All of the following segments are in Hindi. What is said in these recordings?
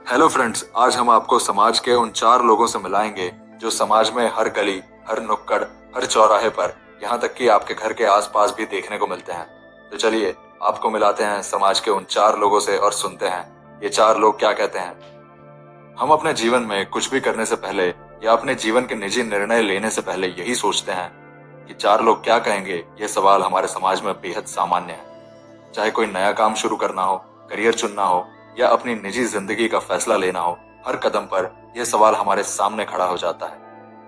हेलो फ्रेंड्स, आज हम आपको समाज के उन 4 लोगों से मिलाएंगे जो समाज में हर गली, हर नुक्कड़, हर चौराहे पर, यहाँ तक कि आपके घर के आसपास भी देखने को मिलते हैं। तो चलिए आपको मिलाते हैं समाज के उन 4 लोगों से और सुनते हैं ये 4 लोग क्या कहते हैं। हम अपने जीवन में कुछ भी करने से पहले या अपने जीवन के निजी निर्णय लेने से पहले यही सोचते हैं कि 4 लोग क्या कहेंगे। ये सवाल हमारे समाज में बेहद सामान्य है। चाहे कोई नया काम शुरू करना हो, करियर चुनना हो या अपनी निजी जिंदगी का फैसला लेना हो, हर कदम पर यह सवाल हमारे सामने खड़ा हो जाता है।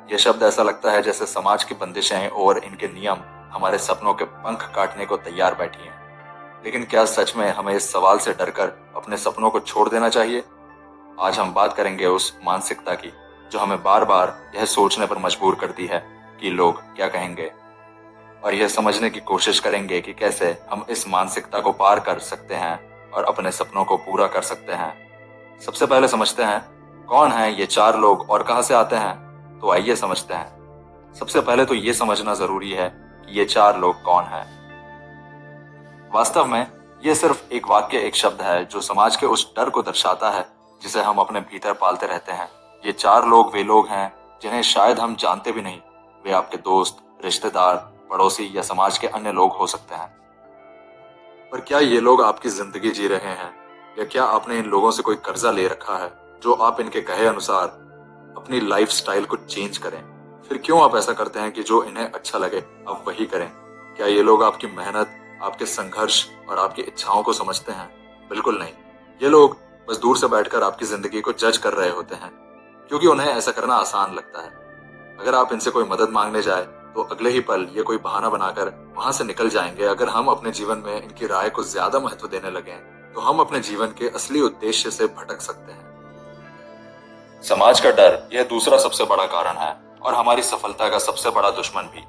यह शब्द ऐसा लगता है जैसे समाज की बंदिशें और इनके नियम हमारे सपनों के पंख काटने को तैयार बैठी हैं। लेकिन क्या सच में हमें इस सवाल से डरकर अपने सपनों को छोड़ देना चाहिए? आज हम बात करेंगे उस मानसिकता की जो हमें बार बार यह सोचने पर मजबूर करती है कि लोग क्या कहेंगे, और यह समझने की कोशिश करेंगे कि कैसे हम इस मानसिकता को पार कर सकते हैं और अपने सपनों को पूरा कर सकते हैं। सबसे पहले समझते हैं कौन हैं ये 4 लोग और कहां से आते हैं। तो आइए समझते हैं। सबसे पहले तो ये समझना जरूरी है कि ये 4 लोग कौन हैं। वास्तव में ये सिर्फ एक वाक्य, एक शब्द है जो समाज के उस डर को दर्शाता है जिसे हम अपने भीतर पालते रहते हैं। ये 4 लोग वे लोग हैं जिन्हें शायद हम जानते भी नहीं। वे आपके दोस्त, रिश्तेदार, पड़ोसी या समाज के अन्य लोग हो सकते हैं। पर क्या ये लोग आपकी जिंदगी जी रहे हैं, या क्या आपने इन लोगों से कोई कर्जा ले रखा है जो आप इनके कहे अनुसार अपनी लाइफ स्टाइल को चेंज करें? फिर क्यों आप ऐसा करते हैं कि जो इन्हें अच्छा लगे आप वही करें? क्या ये लोग आपकी मेहनत, आपके संघर्ष और आपकी इच्छाओं को समझते हैं? बिल्कुल नहीं। ये लोग बस दूर से बैठकर आपकी जिंदगी को जज कर रहे होते हैं, क्योंकि उन्हें ऐसा करना आसान लगता है। अगर आप इनसे कोई मदद मांगने जाए तो अगले ही पल ये कोई बहाना बनाकर वहां से निकल जाएंगे। अगर हम अपने जीवन में इनकी राय को ज्यादा महत्व देने लगे तो हम अपने जीवन के असली उद्देश्य से भटक सकते हैं। समाज का डर यह दूसरा सबसे बड़ा कारण है और हमारी सफलता का सबसे बड़ा दुश्मन भी।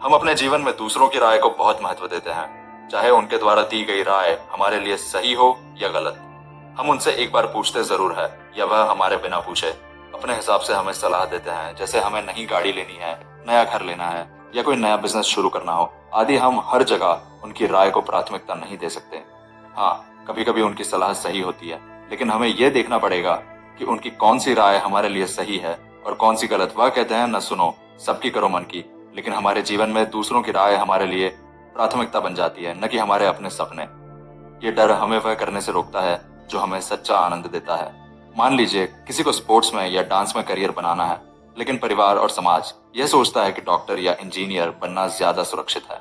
हम अपने जीवन में दूसरों की राय को बहुत महत्व देते हैं, चाहे उनके द्वारा दी गई राय हमारे लिए सही हो या गलत। हम उनसे एक बार पूछते जरूर है, या वह हमारे बिना पूछे अपने हिसाब से हमें सलाह देते हैं। जैसे हमें नई गाड़ी लेनी है, नया घर लेना है या कोई नया बिजनेस शुरू करना हो आदि, हम हर जगह उनकी राय को प्राथमिकता नहीं दे सकते। हाँ, कभी कभी उनकी सलाह सही होती है, लेकिन हमें यह देखना पड़ेगा कि उनकी कौन सी राय हमारे लिए सही है और कौन सी गलत। वह कहते हैं न सुनो सबकी करो मन की, लेकिन हमारे जीवन में दूसरों की राय हमारे लिए प्राथमिकता बन जाती है, न कि हमारे अपने सपने। ये डर हमें वह करने से रोकता है जो हमें सच्चा आनंद देता है। मान लीजिए किसी को स्पोर्ट्स में या डांस में करियर बनाना है, लेकिन परिवार और समाज यह सोचता है कि डॉक्टर या इंजीनियर बनना ज्यादा सुरक्षित है।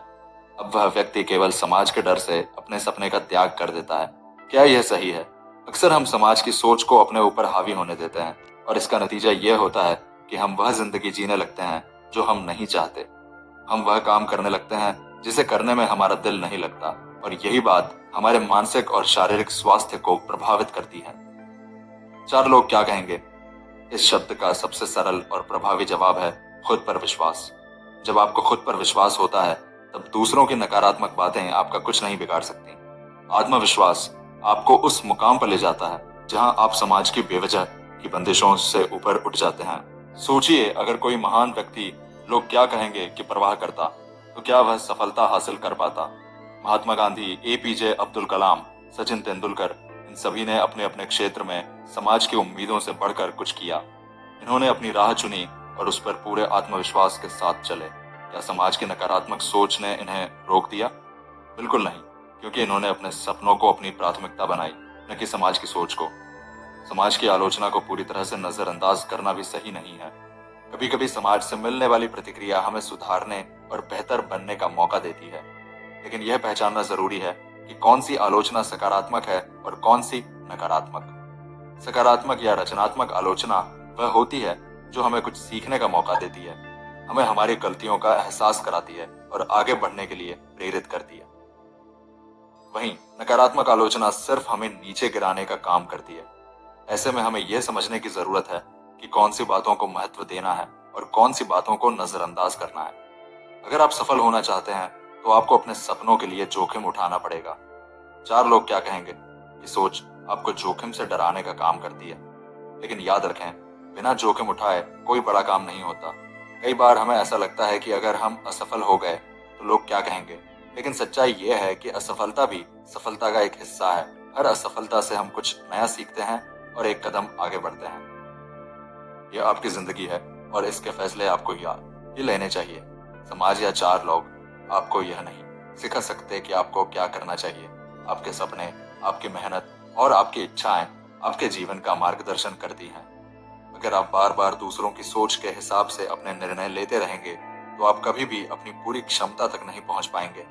अब वह व्यक्ति केवल समाज के डर से अपने सपने का त्याग कर देता है। क्या यह सही है? अक्सर हम समाज की सोच को अपने ऊपर हावी होने देते हैं और इसका नतीजा यह होता है कि हम वह जिंदगी जीने लगते हैं जो हम नहीं चाहते। हम वह काम करने लगते हैं जिसे करने में हमारा दिल नहीं लगता, और यही बात हमारे मानसिक और शारीरिक स्वास्थ्य को प्रभावित करती है। 4 लोग क्या कहेंगे? इस शब्द का सबसे सरल और प्रभावी जवाब है खुद पर विश्वास। जब आपको खुद पर विश्वास होता है तब दूसरों की नकारात्मक बातें आपका कुछ नहीं बिगाड़ सकती। आत्मविश्वास आपको उस मुकाम पर ले जाता है जहां आप समाज की बेवजह की बंदिशों से ऊपर उठ जाते हैं। सोचिए, अगर कोई महान व्यक्ति लोग क्या कहेंगे कि परवाह करता, तो क्या वह सफलता हासिल कर पाता? महात्मा गांधी, एपीजे अब्दुल कलाम, सचिन तेंदुलकर, इन सभी ने अपने अपने क्षेत्र में समाज की उम्मीदों से बढ़कर कुछ किया। इन्होंने अपनी राह चुनी और उस पर पूरे आत्मविश्वास के साथ चले। क्या समाज की नकारात्मक सोच ने इन्हें रोक दिया? बिल्कुल नहीं, क्योंकि इन्होंने अपने सपनों को अपनी प्राथमिकता बनाई, न कि समाज की सोच को। समाज की आलोचना को पूरी तरह से नजरअंदाज करना भी सही नहीं है। कभी कभी समाज से मिलने वाली प्रतिक्रिया हमें सुधारने और बेहतर बनने का मौका देती है, लेकिन यह पहचानना जरूरी है कि कौन सी आलोचना सकारात्मक है और कौन सी नकारात्मक। सकारात्मक या रचनात्मक आलोचना वह होती है जो हमें कुछ सीखने का मौका देती है, हमें हमारी गलतियों का एहसास कराती है और आगे बढ़ने के लिए प्रेरित करती है। वहीं नकारात्मक आलोचना सिर्फ हमें नीचे गिराने का काम करती है। ऐसे में हमें यह समझने की जरूरत है कि कौन सी बातों को महत्व देना है और कौन सी बातों को नजरअंदाज करना है। अगर आप सफल होना चाहते हैं तो आपको अपने सपनों के लिए जोखिम उठाना पड़ेगा। 4 लोग क्या कहेंगे ये सोच आपको जोखिम से डराने का काम करती है, लेकिन याद रखें, बिना जोखिम उठाए कोई बड़ा काम नहीं होता। कई बार हमें ऐसा लगता है कि अगर हम असफल हो गए तो लोग क्या कहेंगे, लेकिन सच्चाई यह है कि असफलता भी सफलता का एक हिस्सा है। हर असफलता से हम कुछ नया सीखते हैं और एक कदम आगे बढ़ते हैं। यह आपकी जिंदगी है और इसके फैसले आपको ही लेने चाहिए। समाज या चार लोग आपको यह नहीं सिखा सकते कि आपको क्या करना चाहिए। आपके सपने, आपकी मेहनत और आपकी इच्छाएं आपके जीवन का मार्गदर्शन करती हैं। अगर आप बार बार दूसरों की सोच के हिसाब से अपने निर्णय लेते रहेंगे तो आप कभी भी अपनी पूरी क्षमता तक नहीं पहुंच पाएंगे।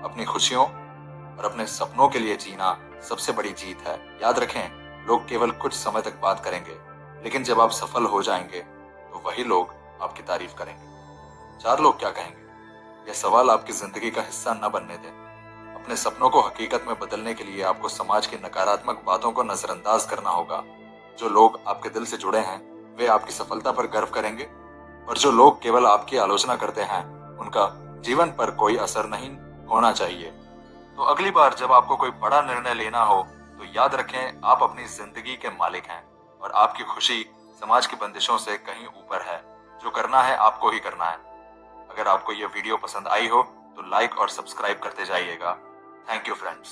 अपनी खुशियों और अपने सपनों के लिए जीना सबसे बड़ी जीत है। याद रखें, लोग केवल कुछ समय तक बात करेंगे, लेकिन जब आप सफल हो जाएंगे तो वही लोग आपकी तारीफ करेंगे। चार लोग क्या कहेंगे, यह सवाल आपकी जिंदगी का हिस्सा न बनने दें। अपने सपनों को हकीकत में बदलने के लिए आपको समाज की नकारात्मक बातों को नजरअंदाज करना होगा। जो लोग आपके दिल से जुड़े हैं वे आपकी सफलता पर गर्व करेंगे, और जो लोग केवल आपकी आलोचना करते हैं उनका जीवन पर कोई असर नहीं होना चाहिए। तो अगली बार जब आपको कोई बड़ा निर्णय लेना हो तो याद रखें, आप अपनी जिंदगी के मालिक हैं और आपकी खुशी समाज की बंदिशों से कहीं ऊपर है। जो करना है आपको ही करना है। अगर आपको यह वीडियो पसंद आई हो तो लाइक और सब्सक्राइब करते जाइएगा। Thank you friends.